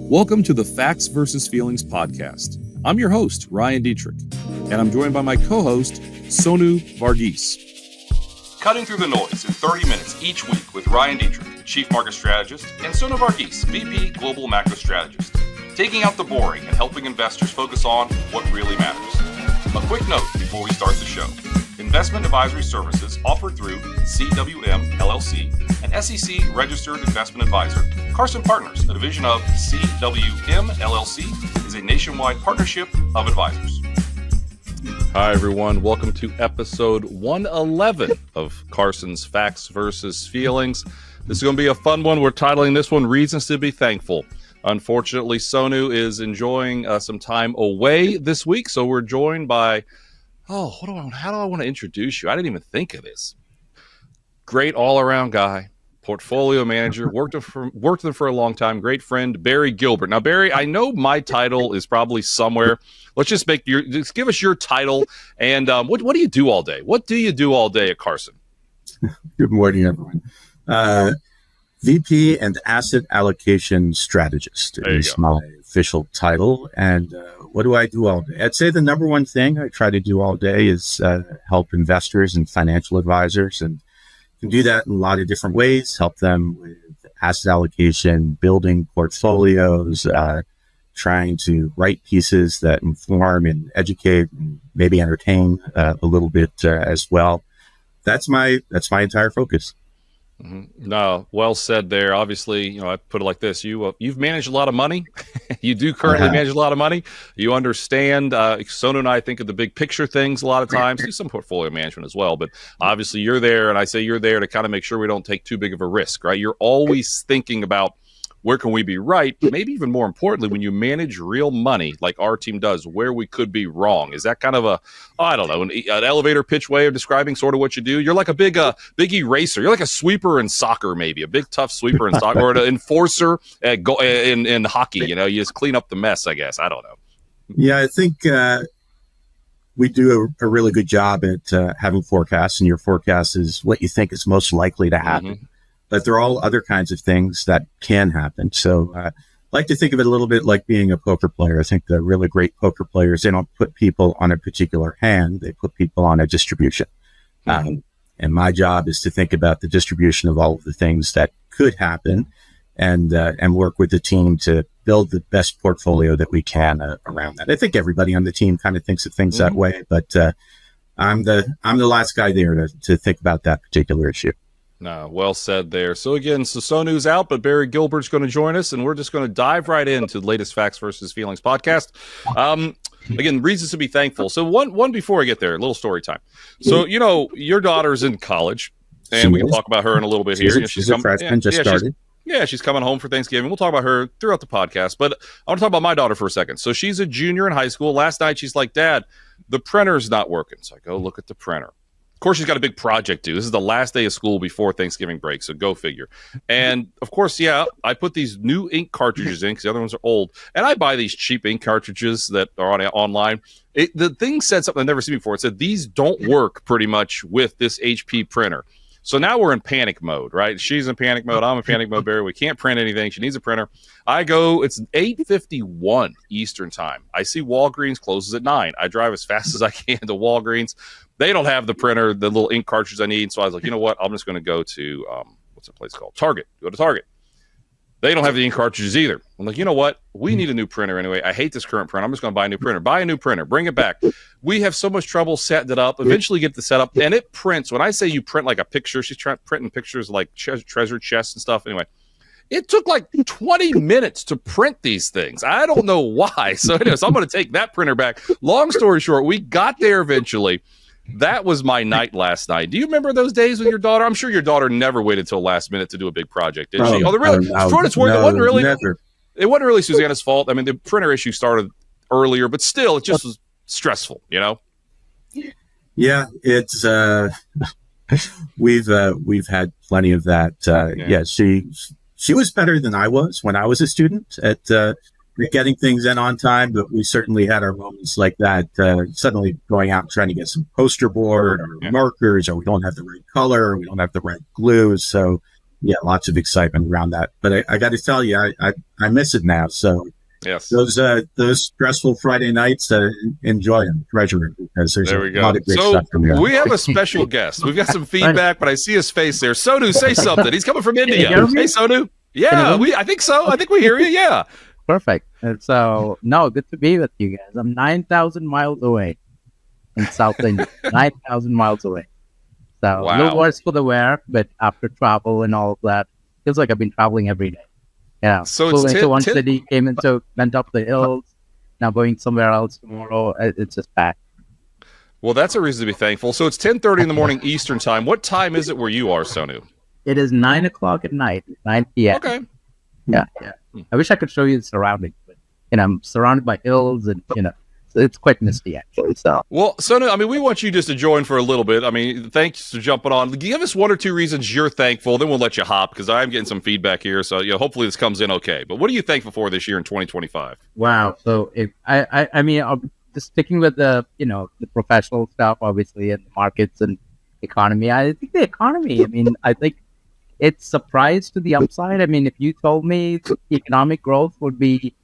Welcome to the Facts versus Feelings podcast. I'm your host, Ryan Detrick, and I'm joined by my co-host, Sonu Varghese. Cutting through the noise in 30 minutes each week with Ryan Detrick, Chief Market Strategist, and Sonu Varghese, VP Global Macro Strategist. Taking out the boring and helping investors focus on what really matters. A quick note before we start the show. Investment advisory services offered through CWM LLC, an SEC-registered investment advisor. Carson Partners, a division of CWM LLC, is a nationwide partnership of advisors. Hi, everyone. Welcome to episode 111 of Carson's Facts versus Feelings. This is going to be a fun one. We're titling this one Reasons to be Thankful. Unfortunately, Sonu is enjoying some time away this week, so we're joined by, how do I want to introduce you? I didn't even think of this. Great all-around guy, portfolio manager, worked with him for a long time, great friend, Barry Gilbert. Now, Barry, I know my title is probably somewhere. Let's just give us your title, and what do you do all day? What do you do all day at Carson? Good morning, everyone. VP and Asset Allocation Strategist is my official title. And what do I do all day? I'd say the number one thing I try to do all day is help investors and financial advisors. And you can do that in a lot of different ways, help them with asset allocation, building portfolios, trying to write pieces that inform and educate and maybe entertain a little bit as well. That's my entire focus. Mm-hmm. No, well said there. Obviously, I put it like this. You've managed a lot of money. You do currently manage a lot of money. You understand. Sonu and I think of the big picture things a lot of times. Do some portfolio management as well. But obviously you're there, and I say you're there to kind of make sure we don't take too big of a risk, right? You're always thinking about where can we be right, but maybe even more importantly, when you manage real money like our team does, where we could be wrong. Is that kind of an elevator pitch way of describing sort of what you do? You're like a big eraser. You're like a sweeper in soccer, maybe a big tough sweeper in soccer, or an enforcer in hockey. You just clean up the mess, I guess. I don't know. Yeah, I think we do a really good job at having forecasts, and your forecast is what you think is most likely to happen. Mm-hmm. But there are all other kinds of things that can happen. So I like to think of it a little bit like being a poker player. I think the really great poker players, they don't put people on a particular hand. They put people on a distribution. Mm-hmm. And my job is to think about the distribution of all of the things that could happen and work with the team to build the best portfolio that we can around that. I think everybody on the team kind of thinks of things that way, but I'm the last guy there to think about that particular issue. No, well said there. So again, Sonu's out, but Barry Gilbert's going to join us, and we're just going to dive right into the latest Facts versus Feelings podcast. Again, reasons to be thankful. So one before I get there, a little story time. So, your daughter's in college, and we can talk about her in a little bit here. She's a freshman, just started. She's coming home for Thanksgiving. We'll talk about her throughout the podcast, but I want to talk about my daughter for a second. So she's a junior in high school. Last night, she's like, Dad, the printer's not working. So I go look at the printer. Of course, she's got a big project due. This is the last day of school before Thanksgiving break, so go figure. And, of course, I put these new ink cartridges in because the other ones are old. And I buy these cheap ink cartridges that are online. The thing said something I've never seen before. It said, these don't work pretty much with this HP printer. So now we're in panic mode, right? She's in panic mode. I'm in panic mode, Barry. We can't print anything. She needs a printer. It's 8:51 Eastern time. I see Walgreens closes at 9. I drive as fast as I can to Walgreens. They don't have the printer, the little ink cartridge I need. So I was like, you know what? I'm just going to go to, what's that place called? Target. Go to Target. They don't have the ink cartridges either. I'm like, you know what? We need a new printer anyway. I hate this current printer. I'm just going to buy a new printer. Buy a new printer. Bring it back. We have so much trouble setting it up. Eventually get the setup, and it prints. When I say you print like a picture, she's printing pictures like treasure chests and stuff. Anyway, it took like 20 minutes to print these things. I don't know why. So anyways, I'm going to take that printer back. Long story short, we got there eventually. That was my night last night. Do you remember those days with your daughter? I'm sure your daughter never waited till last minute to do a big project, did she? For what it's worth, it wasn't really Susanna's fault. I mean, the printer issue started earlier, but still, it just was stressful, Yeah, it's we've had plenty of that. She was better than I was when I was a student at getting things in on time, but we certainly had our moments like that, suddenly going out and trying to get some poster board or markers, or we don't have the right color, or we don't have the right glue. So yeah, lots of excitement around that. But I got to tell you, I miss it now. So Yes. those stressful Friday nights, enjoy them, treasure them, because there's There a we go. lot of great So stuff from you. we have a special guest. We've got some feedback, but I see his face there. Sonu, say something. He's coming from India. hear me? Hey, Sonu. Yeah, I think so. I think we hear you. Yeah. Perfect. And so, no, good to be with you guys. I'm 9,000 miles away in South India. 9,000 miles away. So, a little worse for the wear, but after travel and all of that, feels like I've been traveling every day. Yeah. So flew it's into one city, went up the hills. Now going somewhere else tomorrow. It's just packed. Well, that's a reason to be thankful. So it's 10:30 in the morning Eastern time. What time is it where you are, Sonu? It is 9 o'clock at night, 9 p.m. Okay. Yeah. I wish I could show you the surroundings, but I'm surrounded by hills, and so it's quite misty actually. So, well, Sonu, I mean, we want you just to join for a little bit. I mean, thanks for jumping on. Give us one or two reasons you're thankful, then we'll let you hop because I'm getting some feedback here. So, hopefully this comes in okay. But what are you thankful for this year in 2025? Wow. So, I mean, just sticking with the the professional stuff, obviously, and the markets and economy. I think the economy. I mean, I think it's surprised to the upside. I mean, if you told me the economic growth would be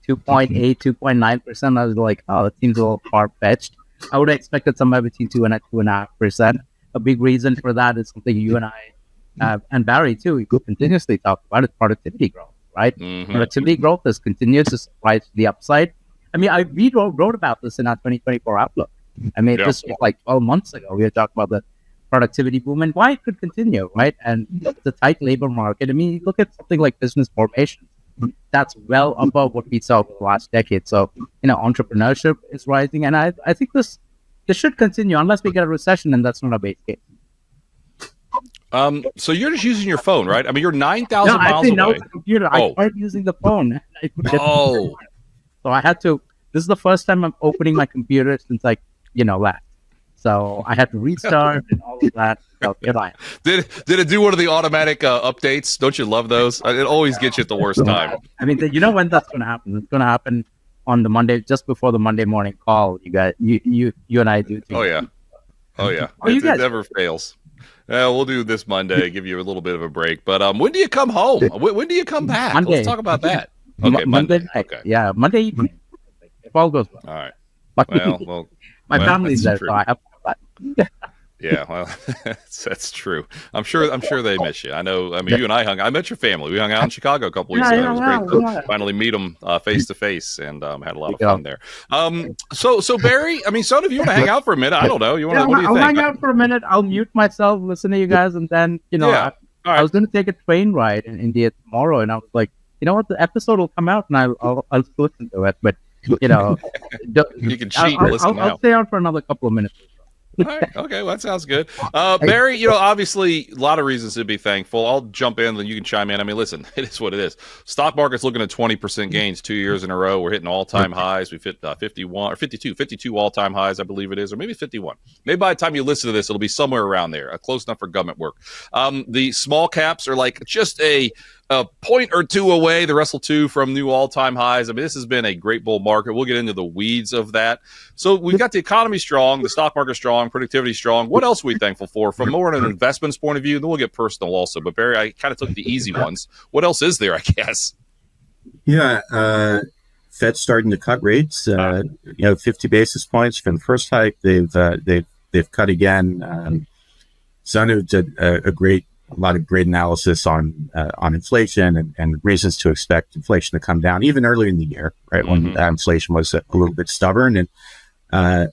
2.8, 2.9%, I was like, oh, that seems a little far-fetched. I would have expected somewhere between 2 and 2.5%. A big reason for that is something you and I, and Barry too, we continuously talk about, is productivity growth, right? Mm-hmm. Productivity growth is continuous to surprise to the upside. I mean, we wrote about this in our 2024 outlook. I mean, this was like 12 months ago. We were talking about the productivity boom and why it could continue, right? And the tight labor market. I mean, look at something like business formation. That's well above what we saw over the last decade. So, entrepreneurship is rising, and I think this should continue unless we get a recession, and that's not a base case. So you're just using your phone, right? I mean, you're 9,000 miles away. No, computer. I tried using the phone. Oh. So I had to. This is the first time I'm opening my computer since last. So I had to restart and all of that. So here I am. Did it do one of the automatic updates? Don't you love those? It always gets you at the worst time. I mean, when that's going to happen? It's going to happen on the Monday, just before the Monday morning call. You guys, you and I do. Together. Oh yeah. It never fails. We'll do this Monday. Give you a little bit of a break. But when do you come home? When do you come back? Monday. Let's talk about that. Okay, Monday night. Okay. Yeah, Monday evening. If all goes well. All right. Well, my family's there, so I have to. Yeah, well, that's true. I'm sure they miss you. I know. I mean, you and I met your family. We hung out in Chicago a couple weeks ago. It was great to finally meet them face to face, and had a lot of fun there. So Barry, I mean, Sonu, if you want to hang out for a minute, I don't know. What do you think? I'll hang out for a minute. I'll mute myself, listen to you guys, and then I was going to take a train ride in India tomorrow, and I was like, you know what, the episode will come out, and I'll listen to it, but you can cheat and listen now. I'll stay on for another couple of minutes. All right. Okay. Well, that sounds good. Barry, obviously a lot of reasons to be thankful. I'll jump in, then you can chime in. I mean, listen, it is what it is. Stock market's looking at 20% gains 2 years in a row. We're hitting all-time highs. We've hit 51 or 52 all-time highs, I believe it is, or maybe 51. Maybe by the time you listen to this, it'll be somewhere around there, close enough for government work. The small caps are like just a point or two away, the Russell 2 from new all-time highs. I mean, this has been a great bull market. We'll get into the weeds of that. So we've got the economy strong, the stock market strong, productivity strong. What else are we thankful for from more an investments point of view? Then we'll get personal also. But Barry, I kind of took the easy ones. What else is there, I guess? Yeah, Fed's starting to cut rates. 50 basis points from the first hike. They've cut again. Sonu did a lot of great analysis on inflation and reasons to expect inflation to come down even early in the year, right? When inflation was a little bit stubborn, and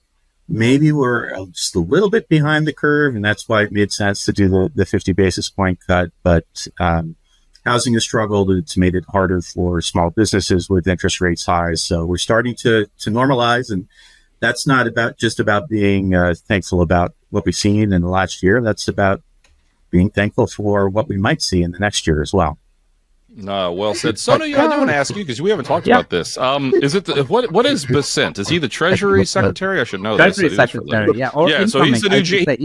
maybe we're just a little bit behind the curve, and that's why it made sense to do the 50 basis point cut. But housing has struggled. It's made it harder for small businesses with interest rates high. So we're starting to normalize, and that's not just about being thankful about what we've seen in the last year. That's about being thankful for what we might see in the next year as well. No, well said. Sonu, I do want to ask you because we haven't talked about this. Is it what is Besant? Is he the Treasury Secretary? I should know that. Treasury Secretary, yeah. So he's the new Janet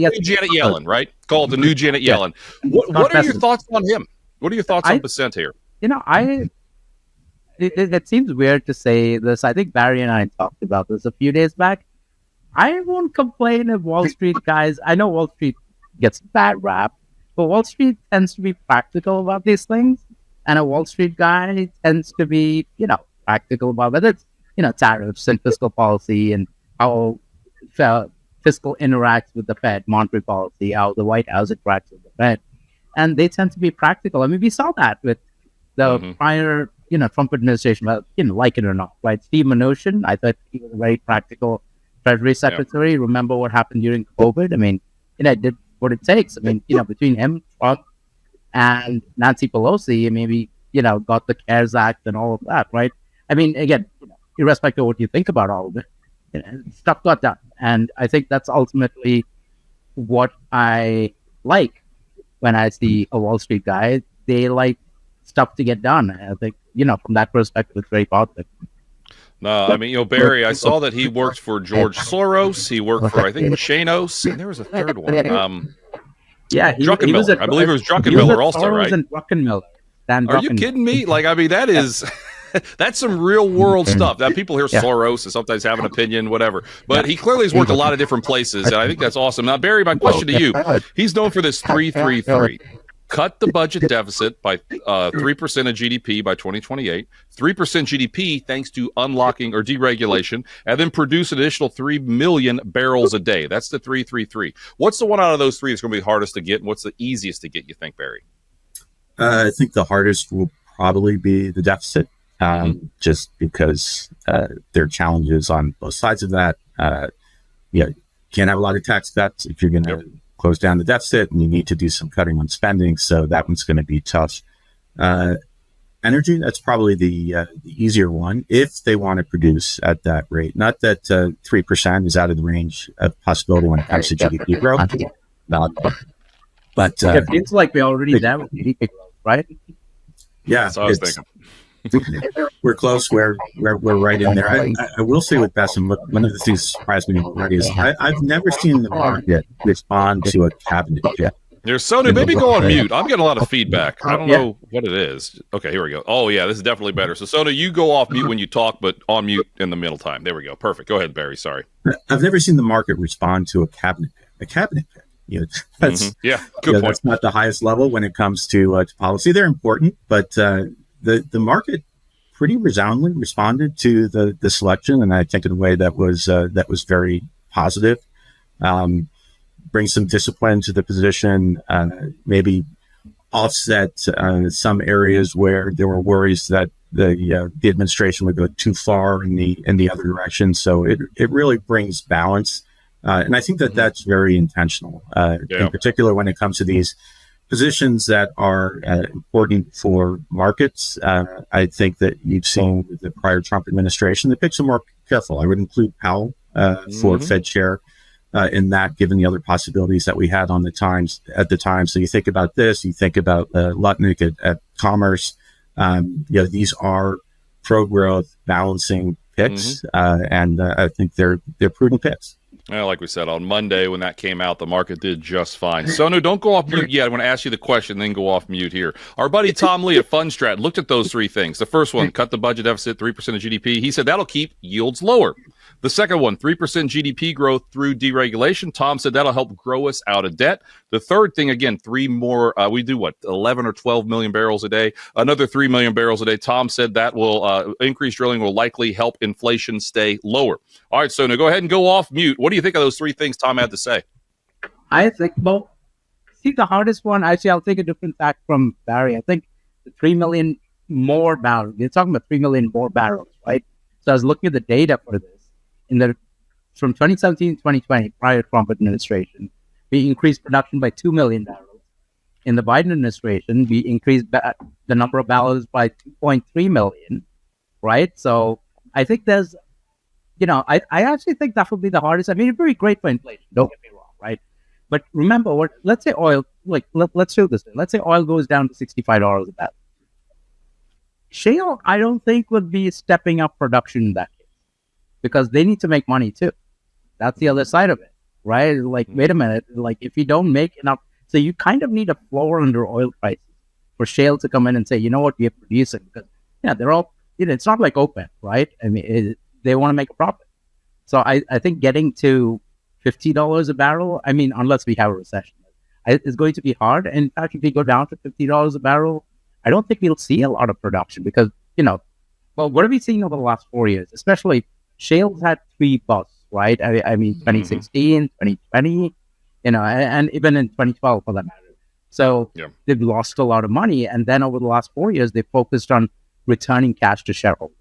Yellen, right? Called the new Janet Yellen. What are your thoughts on him? What are your thoughts on Besant here? It seems weird to say this. I think Barry and I talked about this a few days back. I won't complain if Wall Street guys. I know Wall Street gets a bad rap. But Wall Street tends to be practical about these things. And a Wall Street guy tends to be, practical about whether it's, tariffs and fiscal policy and how fiscal interacts with the Fed, monetary policy, how the White House interacts with the Fed. And they tend to be practical. I mean, we saw that with the prior, Trump administration, well, like it or not, right? Steve Mnuchin, I thought he was a very practical Treasury Secretary. Yeah. Remember what happened during COVID? I mean, did what it takes. I mean, between him, Trump, and Nancy Pelosi, maybe, got the CARES Act and all of that, right? I mean, again, irrespective of what you think about all of it, stuff got done. And I think that's ultimately what I like when I see a Wall Street guy. They like stuff to get done. I think, from that perspective, it's very positive. No, I mean, Barry, I saw that he worked for George Soros. He worked for, I think, Shanos, and there was a third one. Druckenmiller. I believe it was Druckenmiller also, right? Druckenmiller. Are you kidding me? Like, I mean, that is... That's some real world stuff. Now, people hear Soros and sometimes have an opinion, whatever. But he clearly has worked a lot of different places, and I think that's awesome. Now, Barry, my question to you, he's known for this 3-3-3. Cut the budget deficit by 3% of GDP by 2028, 3% GDP thanks to unlocking or deregulation, and then produce an additional 3 million barrels a day. That's the 3-3-3. What's the one out of those three that's going to be the hardest to get, and what's the easiest to get, you think, Barry? I think the hardest will probably be the deficit. Just because there are challenges on both sides of that. You can't have a lot of tax cuts if you're going to close down the deficit, and you need to do some cutting on spending. So that one's going to be tough. Energy, that's probably the easier one if they want to produce at that rate. Not that 3% is out of the range of possibility when it comes to GDP growth. But it feels like we're already there with GDP growth, right? Yeah, that's what I was thinking. We're close. We're right in there. I will say with Bessem, one of the things that surprised me already is I've never seen the market respond to a cabinet check. There's Sonu. Maybe go on mute. I'm getting a lot of feedback. I don't know what it is. Okay, here we go. Oh, yeah, this is definitely better. So, Sonu, you go off mute when you talk, but on mute in the middle time. There we go. Perfect. Go ahead, Barry. Sorry. I've never seen the market respond to a cabinet pick. A cabinet pick. That's good point. That's not the highest level when it comes to policy. They're important, but the market pretty resoundingly responded to the selection, and I think in a way that was very positive. Bring some discipline to the position, maybe offset some areas where there were worries that the administration would go too far in the other direction. So it really brings balance, and I think that's very intentional, in particular when it comes to these positions that are important for markets. I think that you've seen with the prior Trump administration, the picks are more careful. I would include Powell for Fed chair in that, given the other possibilities that we had at the time. So you think about this, you think about Lutnick at Commerce. These are pro-growth balancing picks, and I think they're prudent picks. Well, like we said, on Monday when that came out, the market did just fine. Sonu, don't go off mute yet. I want to ask you the question, then go off mute here. Our buddy Tom Lee at Fundstrat looked at those three things. The first one, cut the budget deficit, 3% of GDP. He said that'll keep yields lower. The second one, 3% GDP growth through deregulation. Tom said that'll help grow us out of debt. The third thing, again, three more, we do 11 or 12 million barrels a day, another 3 million barrels a day. Tom said that will increase drilling will likely help inflation stay lower. All right, so now go ahead and go off mute. What do you think of those three things Tom had to say? I think, the hardest one, actually, I'll take a different tack from Barry. I think the 3 million more barrels, you're talking about 3 million more barrels, right? So I was looking at the data for this. From 2017 to 2020, prior Trump administration, we increased production by 2 million barrels. In the Biden administration, we increased the number of barrels by 2.3 million, right? So I think there's, I actually think that would be the hardest. I mean, it's very great for inflation, don't get me wrong, right? But remember, let's say oil, let's show this. Let's say oil goes down to $65 a barrel. Shale, I don't think would be stepping up production in that case, because they need to make money too. That's the other side of it, right? Like, wait a minute, if you don't make enough, so you kind of need a floor under oil prices for shale to come in and say, you know what, we are producing, because they're all, it's not like OPEC, right? I mean, they want to make a profit. So I think getting to $50 a barrel, I mean, unless we have a recession, is going to be hard. And in fact, if we go down to $50 a barrel, I don't think we'll see a lot of production because, well, what have we seen over the last 4 years? Especially shale's had three busts, right? I mean, 2016, 2020, and even in 2012 for that matter. So they've lost a lot of money. And then over the last 4 years, they focused on returning cash to shareholders,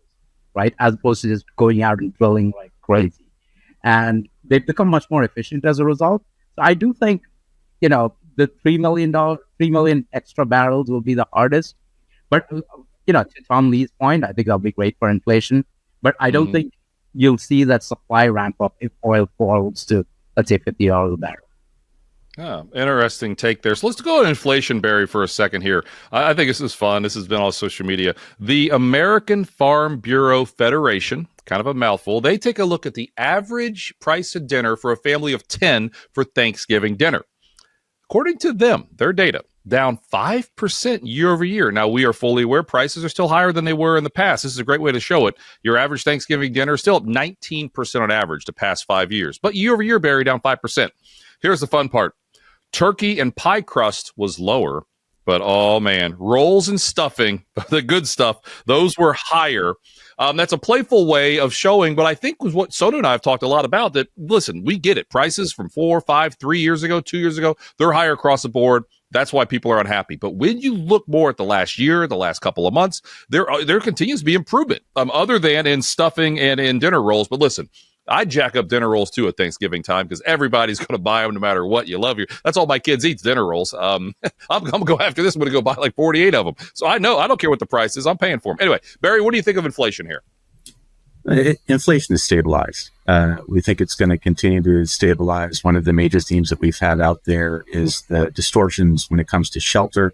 right? As opposed to just going out and drilling like crazy. And they've become much more efficient as a result. So I do think, the $3 million extra barrels will be the hardest. But, to Tom Lee's point, I think that'll be great for inflation. But I don't think you'll see that supply ramp up if oil falls to, let's say, $50 a barrel. Oh, interesting take there. So let's go to inflation, Barry, for a second here. I think this is fun. This has been on social media. The American Farm Bureau Federation, kind of a mouthful, they take a look at the average price of dinner for a family of 10 for Thanksgiving dinner. According to them, their data, down 5% year over year. Now, we are fully aware prices are still higher than they were in the past. This is a great way to show it. Your average Thanksgiving dinner is still up 19% on average the past 5 years. But year over year, Barry, down 5%. Here's the fun part. Turkey and pie crust was lower, but oh man, rolls and stuffing, the good stuff, those were higher. That's a playful way of showing, but I think was what Sonu and I have talked a lot about, that, listen, we get it. Prices from 4, 5, 3 years ago, 2 years ago, they're higher across the board. That's why people are unhappy. But when you look more at the last year, the last couple of months, there continues to be improvement, other than in stuffing and in dinner rolls. But listen, I jack up dinner rolls too at Thanksgiving time because everybody's going to buy them no matter what. You love your. That's all my kids eat, dinner rolls. I'm going to go after this. I'm going to go buy like 48 of them. So I know I don't care what the price is. I'm paying for them. Anyway, Barry, what do you think of inflation here? Inflation is stabilized. We think it's going to continue to stabilize. One of the major themes that we've had out there is the distortions when it comes to shelter,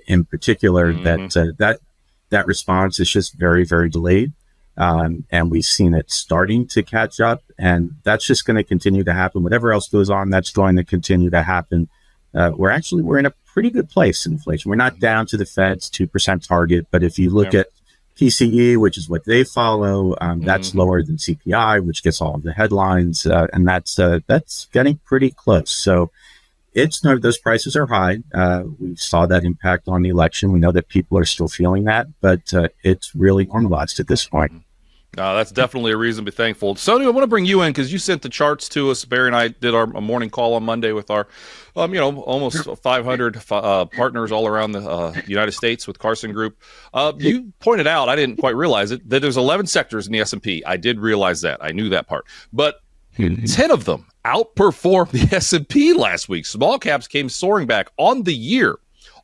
in particular. That response is just very, very delayed. And we've seen it starting to catch up, and that's just going to continue to happen. Whatever else goes on, that's going to continue to happen. We're in a pretty good place in inflation. We're not down to the Fed's 2% target, but if you look at PCE, which is what they follow, that's lower than CPI, which gets all of the headlines, and that's getting pretty close. So those prices are high. We saw that impact on the election. We know that people are still feeling that, but it's really normalized at this point. That's definitely a reason to be thankful. Sonu, I want to bring you in because you sent the charts to us. Barry and I did a morning call on Monday with our, almost 500 partners all around the United States with Carson Group. You pointed out, I didn't quite realize it, that there's 11 sectors in the S&P. I did realize that. I knew that part. But 10 of them outperformed the S&P last week. Small caps came soaring back on the year.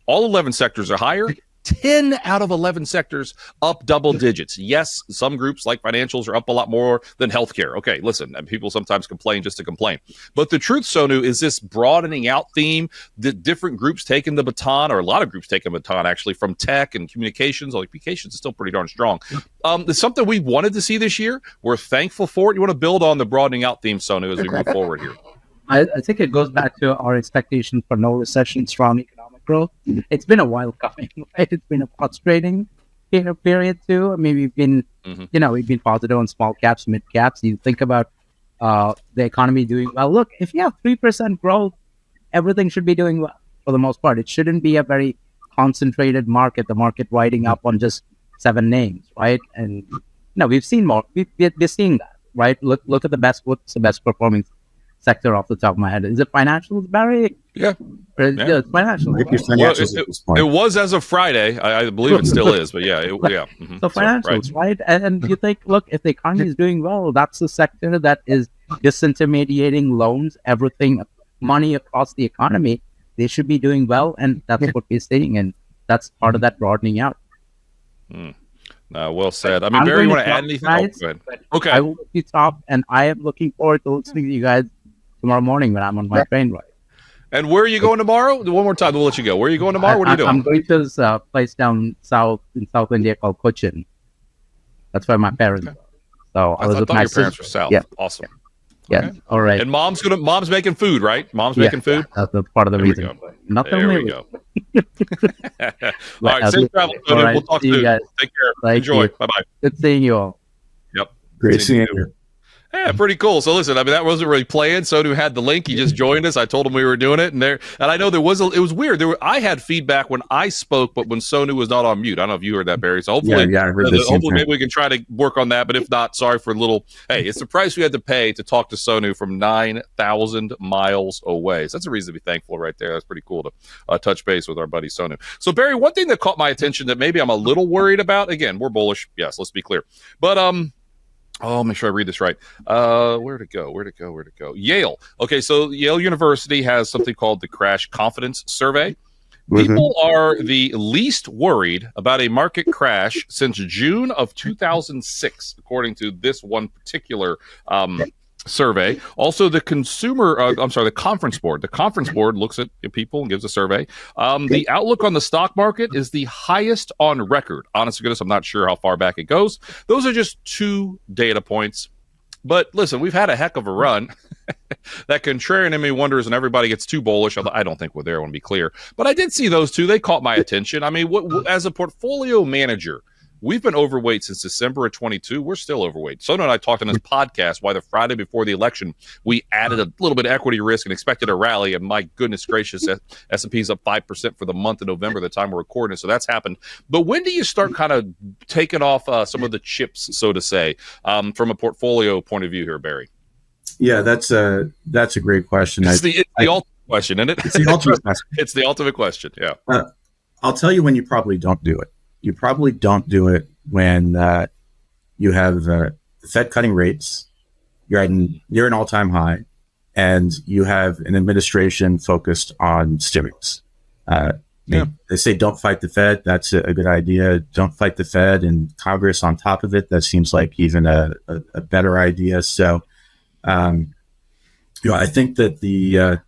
All 11 sectors are higher. 10 out of 11 sectors up double digits. Yes, some groups like financials are up a lot more than healthcare. Okay, listen, and people sometimes complain just to complain. But the truth, Sonu, is this broadening out theme, the different groups taking the baton, or a lot of groups taking the baton actually, from tech and communications. Like communications is still pretty darn strong. It's something we wanted to see this year. We're thankful for it. You want to build on the broadening out theme, Sonu, as we move forward here? I think it goes back to our expectation for no recession, strong economic growth. It's been a while coming, right? It's been a frustrating period too. I mean, we've been, we've been positive on small caps, mid caps. You think about the economy doing well. Look, if you have 3% growth, everything should be doing well for the most part. It shouldn't be a very concentrated market, the market riding up on just 7 names, right? And we've seen more. We're seeing that, right? Look at what's the best performing sector off the top of my head. Is it financials, Barry? Yeah. It's financials. It was as of Friday. I believe it still is, but yeah. So financials, right? And you think, look, if the economy is doing well, that's the sector that is disintermediating loans, everything, money across the economy. They should be doing well, and that's what we're seeing, and that's part of that broadening out. Well said. I mean, Barry, you want to add anything? Go ahead. Okay. I will let you talk, and I am looking forward to listening to you guys tomorrow morning when I'm on my train ride. And where are you going tomorrow? One more time, we'll let you go. Where are you going tomorrow? What are you doing? I'm going to this place down south in South India called Cochin. That's where my parents are. So I was with my your parents were south. Yeah. Awesome. Yeah. Okay. All right. And mom's making food, right? Mom's making food. That's part of the reason. There we go. All right. Safe travel. Right. We'll talk soon. Take care. Enjoy. Bye bye. Good seeing you all. Yep. Great seeing you. Yeah, pretty cool. So listen, I mean, that wasn't really planned. Sonu had the link. He just joined us. I told him we were doing it, and I know it was weird. I had feedback when I spoke, but when Sonu was not on mute. I don't know if you heard that, Barry. So hopefully, I heard this. hopefully maybe we can try to work on that. But if not, sorry for a little. Hey, it's the price we had to pay to talk to Sonu from 9,000 miles away. So that's a reason to be thankful right there. That's pretty cool to touch base with our buddy Sonu. So Barry, one thing that caught my attention that maybe I'm a little worried about. Again, we're bullish. Yes, let's be clear. But make sure I read this right. Where'd it go? Yale. Okay, so Yale University has something called the Crash Confidence Survey. People are the least worried about a market crash since June of 2006, according to this one particular survey. Also, the Conference Board. The Conference Board looks at people and gives a survey. The outlook on the stock market is the highest on record. Honest to goodness, I'm not sure how far back it goes. Those are just 2 data points. But listen, we've had a heck of a run. That contrarian in me wonders, and everybody gets too bullish. I don't think we're there, I want to be clear. But I did see those 2. They caught my attention. I mean, as a portfolio manager, we've been overweight since December of 22. We're still overweight. Sonu and I talked on this podcast why the Friday before the election, we added a little bit of equity risk and expected a rally. And my goodness gracious, S&P's up 5% for the month of November, the time we're recording it. So that's happened. But when do you start kind of taking off some of the chips, so to say, from a portfolio point of view here, Barry? Yeah, that's a great question. It's the ultimate question, isn't it? It's the ultimate question. It's the ultimate question, yeah. I'll tell you when you probably don't do it. You probably don't do it when you have the Fed cutting rates, you're an all-time high, and you have an administration focused on stimulus. They say don't fight the Fed. That's a good idea. Don't fight the Fed and Congress on top of it. That seems like even a better idea. So, I think that the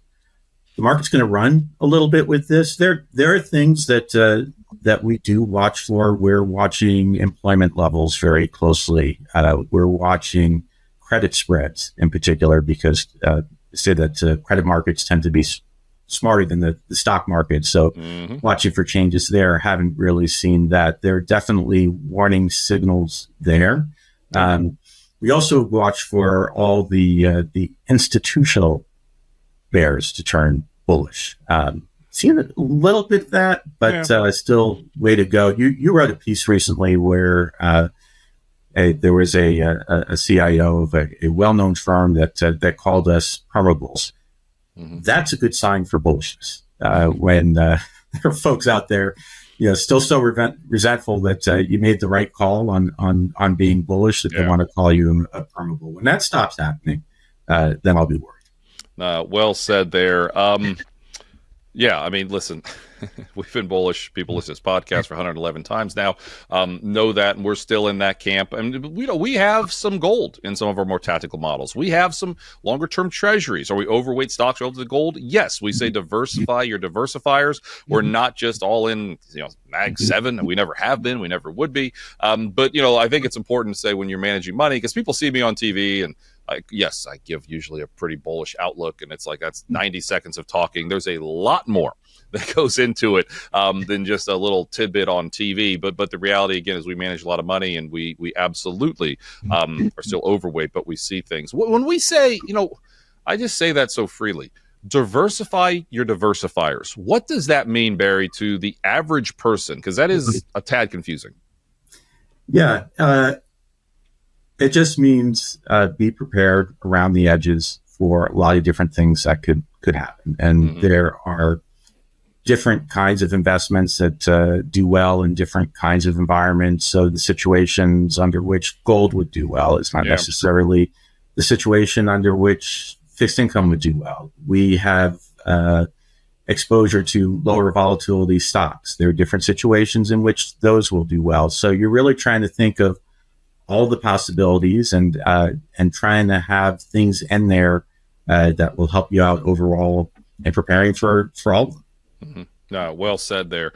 market's going to run a little bit with this. There are things that we do watch for. We're watching employment levels very closely. We're watching credit spreads in particular because say that credit markets tend to be smarter than the stock market. So watching for changes there. Haven't really seen that. There are definitely warning signals there. We also watch for all the institutional bears to turn bullish. Seen a little bit of that, but still way to go. You wrote a piece recently where there was a CIO of a well-known firm that called us perma bulls. That's a good sign for bullishness. When there are folks out there, still so resentful that you made the right call on being bullish that they want to call you a perma bull. When that stops happening, then I'll be worried. Well said there. Yeah, I mean, listen, we've been bullish. People listen to this podcast for 111 times now. Know that, and we're still in that camp. And we have some gold in some of our more tactical models. We have some longer-term treasuries. Are we overweight stocks relative to gold? Yes. We say diversify your diversifiers. We're not just all in, Mag 7, and we never have been. We never would be. But I think it's important to say when you're managing money, because people see me on TV and I give usually a pretty bullish outlook, and it's like that's 90 seconds of talking. There's a lot more that goes into it than just a little tidbit on TV. But the reality, again, is we manage a lot of money, and we absolutely are still overweight, but we see things. When we say, I just say that so freely, diversify your diversifiers. What does that mean, Barry, to the average person? Because that is a tad confusing. Yeah. It just means be prepared around the edges for a lot of different things that could happen. And there are different kinds of investments that do well in different kinds of environments. So the situations under which gold would do well is not necessarily the situation under which fixed income would do well. We have exposure to lower volatility stocks. There are different situations in which those will do well. So you're really trying to think of all the possibilities and trying to have things in there that will help you out overall in preparing for all of them. Well said there.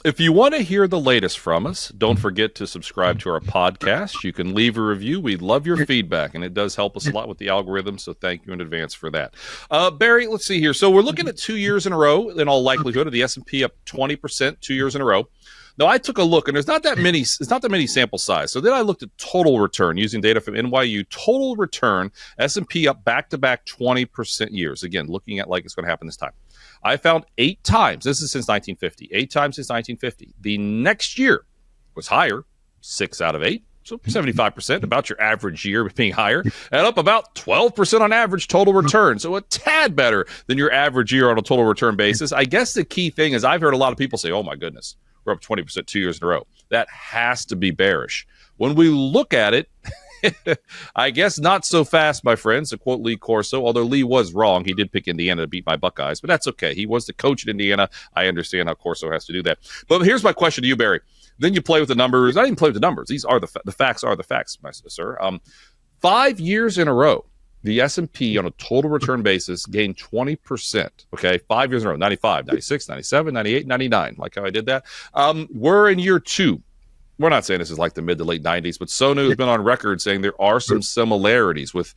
If you want to hear the latest from us, don't forget to subscribe to our podcast. You can leave a review. We love your feedback, and it does help us a lot with the algorithm, so thank you in advance for that. Barry, let's see here. So we're looking at 2 years in a row, in all likelihood, of the S&P up 20% 2 years in a row. Now I took a look, and there's not that many. It's not that many sample size. So then I looked at total return using data from NYU. Total return S&P up back to back 20% years. Again, looking at like it's going to happen this time. I found 8 times. This is since 1950. 8 times since 1950. The next year was higher, 6 out of 8. So 75%, about your average year being higher, and up about 12% on average total return. So a tad better than your average year on a total return basis. I guess the key thing is I've heard a lot of people say, oh my goodness, we're up 20% 2 years in a row. That has to be bearish. When we look at it, I guess not so fast, my friends, to quote Lee Corso, although Lee was wrong. He did pick Indiana to beat my Buckeyes, but that's okay. He was the coach at Indiana. I understand how Corso has to do that. But here's my question to you, Barry. Then you play with the numbers. I didn't play with the numbers. These are the facts are the facts, my sir. 5 years in a row, the S&P on a total return basis gained 20%. Okay, 5 years in a row, 95, 96, 97, 98, 99. Like how I did that. We're in year 2. We're not saying this is like the mid to late 90s, but Sonu has been on record saying there are some similarities with,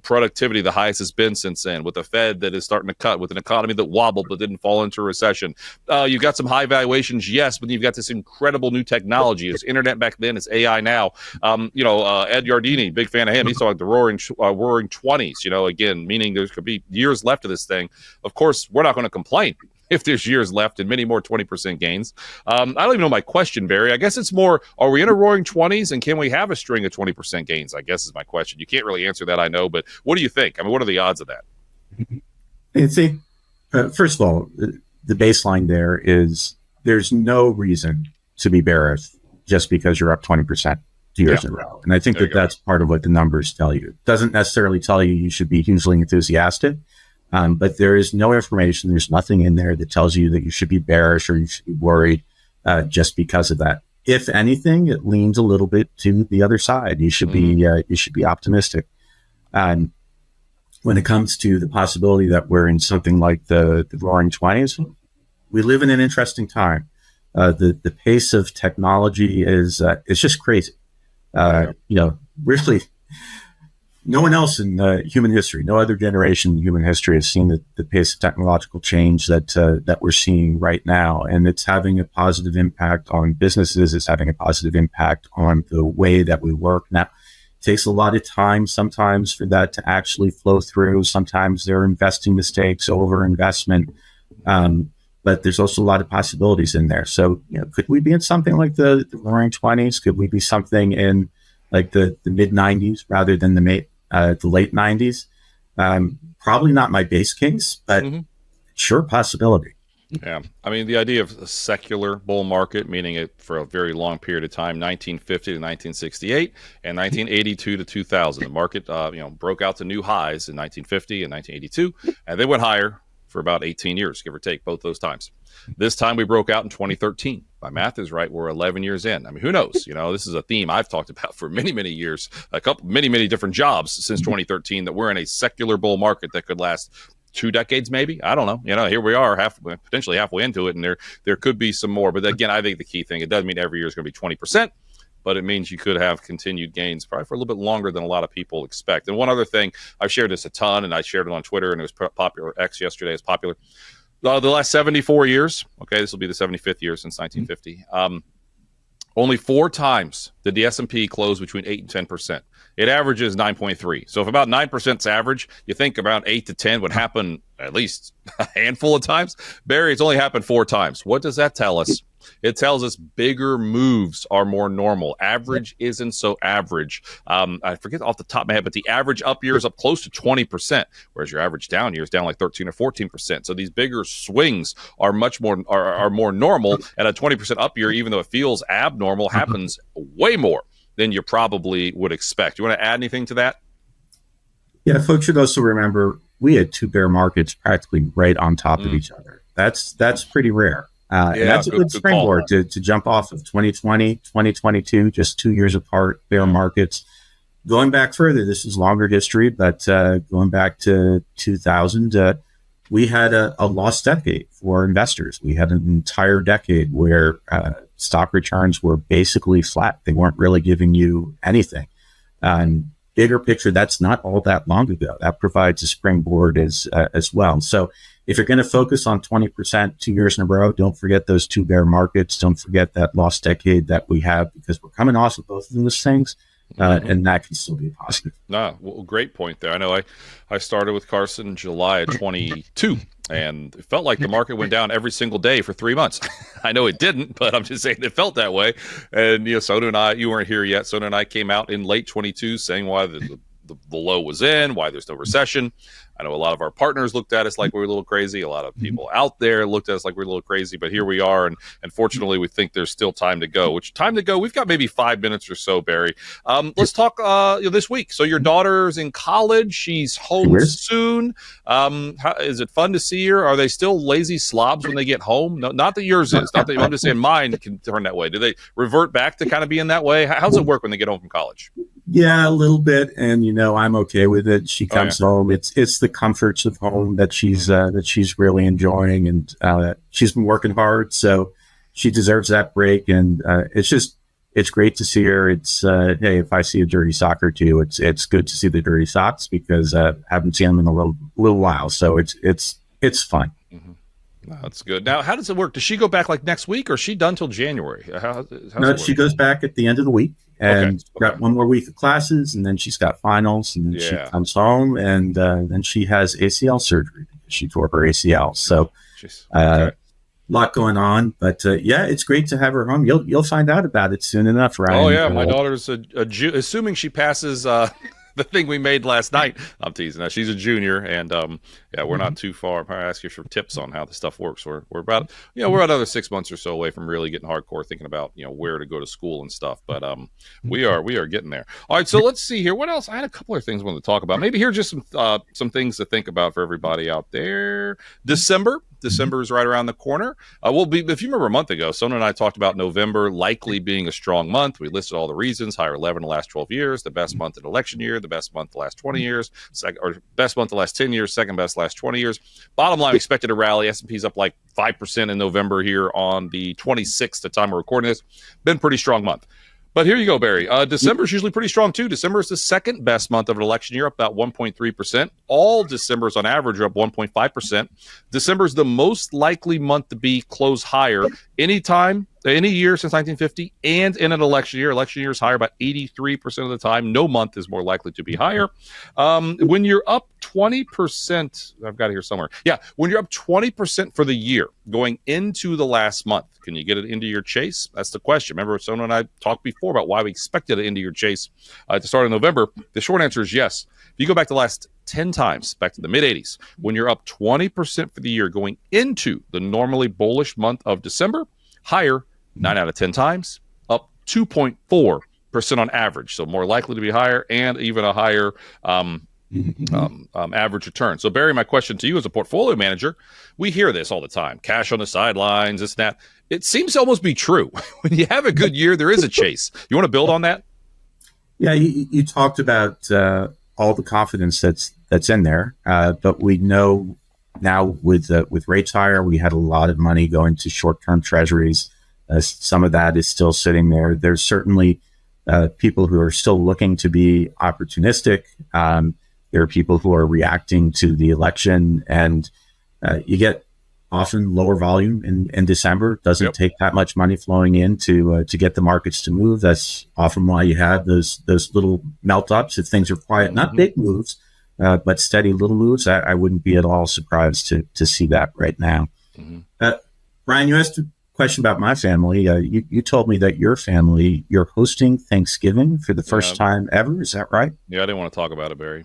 productivity the highest has been since then, with a Fed that is starting to cut, with an economy that wobbled but didn't fall into a recession. You've got some high valuations, yes, but you've got this incredible new technology. It's internet back then, it's AI now. Ed Yardeni, big fan of him. He's talking like the roaring 20s, again, meaning there could be years left of this thing. Of course, we're not going to complain if there's years left and many more 20% gains. I don't even know my question, Barry. I guess it's more, are we in a roaring 20s and can we have a string of 20% gains? I guess is my question. You can't really answer that, I know, but what do you think? I mean, what are the odds of that? See, first of all, the baseline there is there's no reason to be bearish just because you're up 20% 2 years in a row. And I think that's part of what the numbers tell you. It doesn't necessarily tell you should be hugely enthusiastic. But there is no information. There's nothing in there that tells you that you should be bearish or you should be worried just because of that. If anything, it leans a little bit to the other side. You should be optimistic. And when it comes to the possibility that we're in something like the roaring 20s, we live in an interesting time. The pace of technology is just crazy. Really. No one else in human history, no other generation in human history has seen the pace of technological change that we're seeing right now. And it's having a positive impact on businesses. It's having a positive impact on the way that we work. Now, it takes a lot of time sometimes for that to actually flow through. Sometimes there are investing mistakes, over-investment. But there's also a lot of possibilities in there. So, could we be in something like the roaring 20s? Could we be something in like the mid 90s rather than the late 90s? Probably not my base case, but sure possibility. Yeah. I mean, the idea of a secular bull market, meaning it for a very long period of time, 1950 to 1968 and 1982 to 2000. The market, broke out to new highs in 1950 and 1982, and they went higher for about 18 years, give or take, both those times. This time we broke out in 2013. My math is right. We're 11 years in. I mean, who knows? This is a theme I've talked about for many, many years, many different jobs since 2013, that we're in a secular bull market that could last 2 decades, maybe. I don't know. Here we are, potentially halfway into it, and there could be some more. But again, I think the key thing, it doesn't mean every year is going to be 20%, but it means you could have continued gains probably for a little bit longer than a lot of people expect. And one other thing, I've shared this a ton, and I shared it on Twitter, and it was popular. X yesterday is popular. The last 74 years, okay, this will be the 75th year since 1950. Only 4 times did the S&P close between 8 and 10%. It averages 9.3. So if about 9% is average, you think about 8 to 10 would happen at least a handful of times. Barry, it's only happened 4 times. What does that tell us? It tells us bigger moves are more normal. Average isn't so average. I forget off the top of my head, but the average up year is up close to 20%, whereas your average down year is down like 13 or 14%. So these bigger swings are much more are more normal, and a 20% up year, even though it feels abnormal, happens way more than you probably would expect. You want to add anything to that? Yeah, folks should also remember we had 2 bear markets practically right on top of each other. That's pretty rare. And that's a good springboard to jump off of 2020, 2022, just 2 years apart, bear markets. Going back further, this is longer history, but going back to 2000, we had a lost decade for investors. We had an entire decade where stock returns were basically flat. They weren't really giving you anything. And bigger picture, that's not all that long ago. That provides a springboard as well. So if you're going to focus on 20% 2 years in a row, don't forget those two bear markets. Don't forget that lost decade that we have, because we're coming off of both of those things. And that can still be positive. No, well, great point there. I know I started with Carson in July of 22, and it felt like the market went down every single day for 3 months. I know it didn't, but I'm just saying it felt that way. And Sonu and I, you weren't here yet. Sonu and I came out in late 22 saying why the low was in, why there's no recession. I know a lot of our partners looked at us like we were a little crazy. A lot of people out there looked at us like we were a little crazy, but here we are. And fortunately, we think there's still time to go. We've got maybe 5 minutes or so, Barry. Let's talk this week. So your daughter's in college. She's home soon. Is it fun to see her? Are they still lazy slobs when they get home? No, not that yours is. Not that I'm just saying mine can turn that way. Do they revert back to kind of being that way? How's it work when they get home from college? Yeah, a little bit, and I'm okay with it. She comes home. It's the comforts of home that she's really enjoying, and she's been working hard, so she deserves that break. And it's great to see her. It's hey, if I see a dirty sock or two, it's good to see the dirty socks, because I haven't seen them in a little while. So it's fun. Mm-hmm. That's good. Now, how does it work? Does she go back like next week, or is she done till January? No, she goes back at the end of the week, and got one more week of classes, and then she's got finals, and then she comes home, and then she has ACL surgery because she tore her ACL. So, a lot going on, but it's great to have her home. You'll find out about it soon enough, Ryan. Oh yeah, my daughter's assuming she passes the thing we made last night. I'm teasing. Now she's a junior, and we're not too far. I'll ask you for tips on how the stuff works. We're about we're another 6 months or so away from really getting hardcore thinking about where to go to school and stuff. But we are getting there. All right, so let's see here. What else? I had a couple of things I wanted to talk about. Maybe here are just some things to think about for everybody out there. December is right around the corner. If you remember a month ago, Sonu and I talked about November likely being a strong month. We listed all the reasons: higher 11 the last 12 years, the best month in election year, the best month the last 20 years, best month the last 10 years, second best last 20 years. Bottom line, we expected a rally. S&P's up like 5% in November here on the 26th, the time we're recording this. Been pretty strong month. But here you go, Barry. December is usually pretty strong, too. December is the second best month of an election year, up about 1.3%. All Decembers on average are up 1.5%. December is the most likely month to be close higher any year since 1950, and in an election year. Election year is higher about 83% of the time. No month is more likely to be higher. When you're up 20%, I've got it here somewhere. Yeah, when you're up 20% for the year going into the last month, can you get it into your chase? That's the question. Remember, Sonu and I talked before about why we expected it into your chase to start in November. The short answer is yes. If you go back the last 10 times, back to the mid-'80s, when you're up 20% for the year going into the normally bullish month of December, higher 9 out of 10 times, up 2.4% on average. So more likely to be higher, and even a higher average return. So Barry, my question to you as a portfolio manager, we hear this all the time: cash on the sidelines, this and that. It seems to almost be true. When you have a good year, there is a chase. You want to build on that? Yeah, you talked about all the confidence that's in there, but we know now with rates higher, we had a lot of money going to short-term treasuries. Some of that is still sitting there. There's certainly people who are still looking to be opportunistic. There are people who are reacting to the election, and you get often lower volume in December. It doesn't take that much money flowing in to get the markets to move. That's often why you have those little melt ups if things are quiet. Not big moves, but steady little moves. I wouldn't be at all surprised to see that right now. Ryan, you asked a question about my family. You told me that your family, you're hosting Thanksgiving for the first time ever. Is that right? Yeah, I didn't want to talk about it, Barry.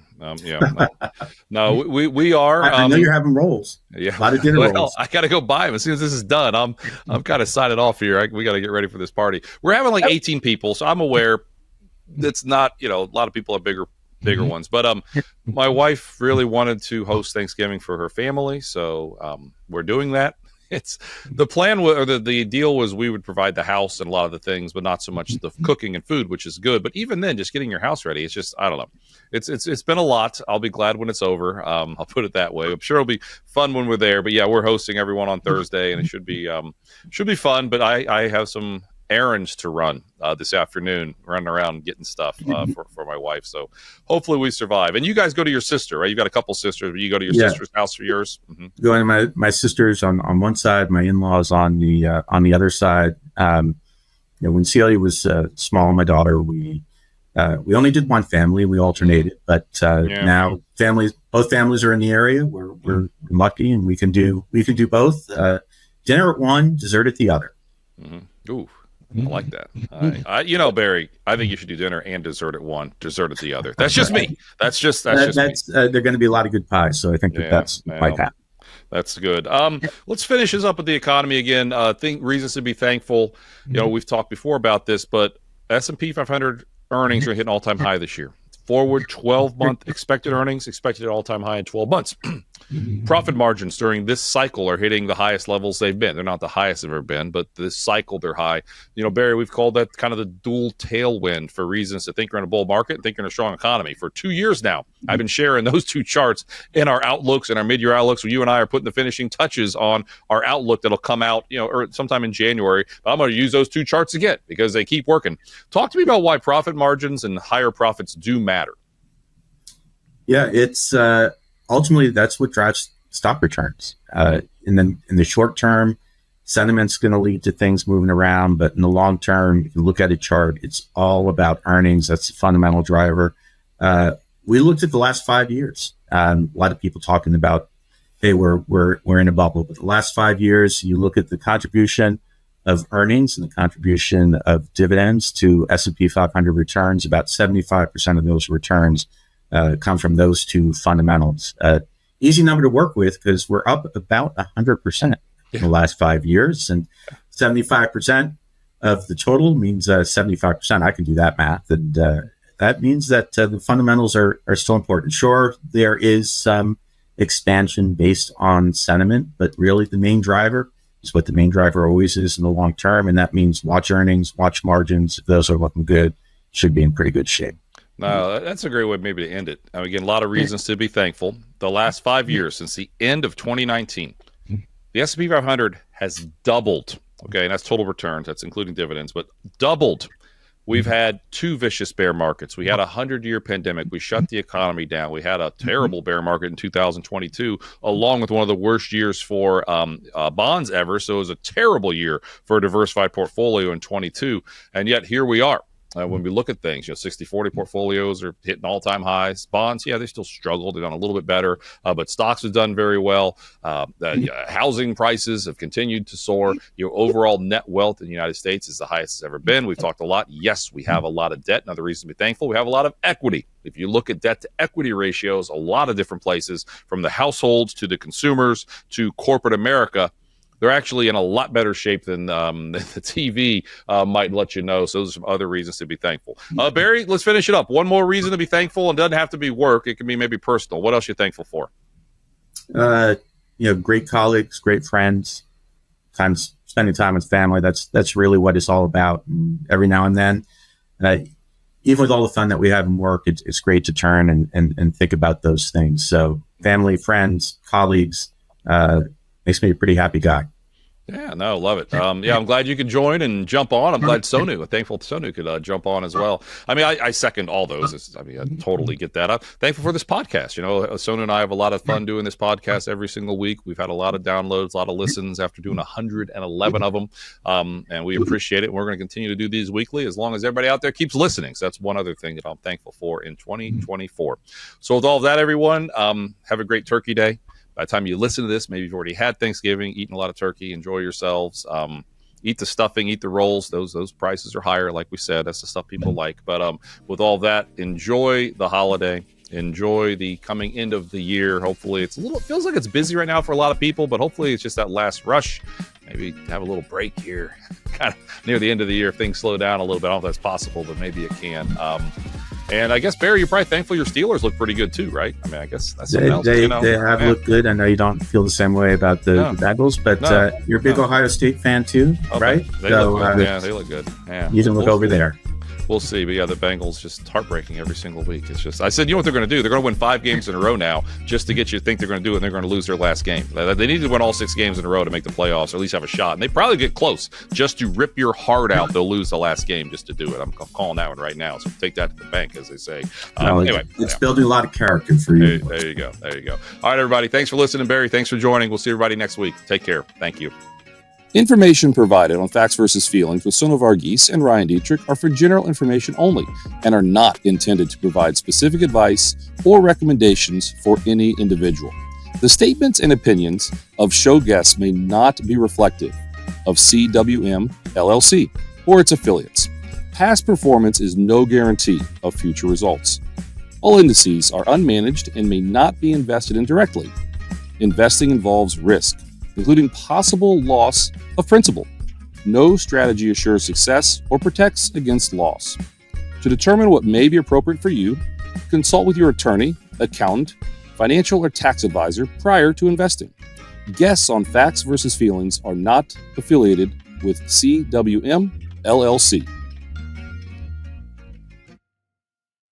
No, we are. I know you're having rolls. Yeah, a lot of dinner rolls. I got to go buy them as soon as this is done. I'm kind of signing off here. We got to get ready for this party. We're having like 18 people, so I'm aware it's not. A lot of people have bigger ones, but my wife really wanted to host Thanksgiving for her family, so we're doing that. It's the plan or the deal was we would provide the house and a lot of the things, but not so much the cooking and food, which is good. But even then, just getting your house ready, it's just, I don't know. It's been a lot. I'll be glad when it's over. I'll put it that way. I'm sure it'll be fun when we're there. But yeah, we're hosting everyone on Thursday, and it should be fun. But I have some errands to run this afternoon, running around getting stuff for my wife. So hopefully we survive. And you guys go to your sister, right? You've got a couple sisters, but you go to your sister's house for yours. Mm-hmm. Going to my sister's on one side, my in-laws on the other side. When Celia was small, my daughter, we only did one family. We alternated, but now both families are in the area. We're lucky, and we can do both. Dinner at one, dessert at the other. Mm-hmm. Ooh, I like that. Barry, I think you should do dinner and dessert at one, dessert at the other. That's just me. That's just me. There are going to be a lot of good pies, so I think that's might happen. That's good. Let's finish this up with the economy again. Reasons to be thankful. We've talked before about this, but S&P 500 earnings are hitting all-time high this year. Forward 12-month expected earnings expected at all-time high in 12 months. Profit margins during this cycle are hitting the highest levels they've been. They're not the highest they've ever been, but this cycle they're high. Barry, we've called that kind of the dual tailwind for reasons to think you're in a bull market and think you're in a strong economy. For 2 years now, I've been sharing those two charts in our outlooks and our mid-year outlooks, where you and I are putting the finishing touches on our outlook that'll come out, or sometime in January. But I'm going to use those two charts again because they keep working. Talk to me about why profit margins and higher profits do matter. Yeah, it's ultimately that's what drives stock returns. And then in the short term, sentiment's going to lead to things moving around. But in the long term, if you look at a chart, it's all about earnings. That's the fundamental driver. We looked at the last 5 years. A lot of people talking about, hey, we're in a bubble. But the last 5 years, you look at the contribution of earnings and the contribution of dividends to S&P 500 returns. About 75% of those returns come from those two fundamentals. Easy number to work with because we're up about 100% in the last 5 years, and 75% of the total means 75%. I can do that math, and that means that the fundamentals are still important. Sure, there is some expansion based on sentiment, but really the main driver is what the main driver always is in the long term, and that means watch earnings, watch margins. If those are looking good, should be in pretty good shape. No, that's a great way maybe to end it. Again, a lot of reasons to be thankful. The last 5 years, since the end of 2019, the S&P 500 has doubled. Okay, and that's total returns. That's including dividends, but doubled. We've had two vicious bear markets. We had a 100-year pandemic. We shut the economy down. We had a terrible bear market in 2022, along with one of the worst years for bonds ever. So it was a terrible year for a diversified portfolio in 22. And yet here we are. When we look at things, 60-40 portfolios are hitting all-time highs. Bonds, they still struggle. They've done a little bit better, but stocks have done very well. Housing prices have continued to soar. Overall net wealth in the United States is the highest it's ever been. We've talked a lot. Yes, we have a lot of debt. Another reason to be thankful, we have a lot of equity. If you look at debt-to-equity ratios, a lot of different places, from the households to the consumers to corporate America, they're actually in a lot better shape than the TV might let you know. So those are some other reasons to be thankful. Barry, let's finish it up. One more reason to be thankful, and doesn't have to be work. It can be maybe personal. What else are you thankful for? Great colleagues, great friends, spending time with family. That's really what it's all about. And every now and then, even with all the fun that we have in work, it's great to turn and think about those things. So family, friends, colleagues, makes me a pretty happy guy. Yeah, no, love it. I'm glad you could join and jump on. I'm glad thankful Sonu could jump on as well. I mean, I second all those. I totally get that. I'm thankful for this podcast. Sonu and I have a lot of fun doing this podcast every single week. We've had a lot of downloads, a lot of listens after doing 111 of them. And we appreciate it. We're going to continue to do these weekly as long as everybody out there keeps listening. So that's one other thing that I'm thankful for in 2024. So with all of that, everyone, have a great Turkey Day. By the time you listen to this, maybe you've already had Thanksgiving, eaten a lot of turkey, enjoy yourselves. Eat the stuffing, eat the rolls. Those prices are higher, like we said. That's the stuff people like. But with all that, enjoy the holiday. Enjoy the coming end of the year. Hopefully, it feels like it's busy right now for a lot of people, but hopefully it's just that last rush. Maybe have a little break here, kind of near the end of the year. If things slow down a little bit, I don't know if that's possible, but maybe it can. And I guess, Barry, you're probably thankful your Steelers look pretty good too, right? I mean, I guess that's something else. They have looked good. I know you don't feel the same way about the Bengals, but you're a big Ohio State fan too, right? They look good. Yeah, they look good. Yeah. You can look over there. We'll see. But yeah, the Bengals just heartbreaking every single week. It's just, I said, you know what they're going to do? They're going to win 5 games in a row now just to get you to think they're going to do it, and they're going to lose their last game. They need to win all 6 games in a row to make the playoffs, or at least have a shot. And they probably get close just to rip your heart out. They'll lose the last game just to do it. I'm calling that one right now. So take that to the bank, as they say. Anyway, it's building a lot of character for you. There you go. There you go. All right, everybody. Thanks for listening, Barry. Thanks for joining. We'll see everybody next week. Take care. Thank you. Information provided on Facts versus Feelings with Sonu Varghese and Ryan Detrick are for general information only and are not intended to provide specific advice or recommendations for any individual. The statements and opinions of show guests may not be reflective of CWM LLC or its affiliates. Past performance is no guarantee of future results. All indices are unmanaged and may not be invested in directly. Investing involves risk, including possible loss of principal. No strategy assures success or protects against loss. To determine what may be appropriate for you, consult with your attorney, accountant, financial or tax advisor prior to investing. Guests on Facts versus Feelings are not affiliated with CWM LLC.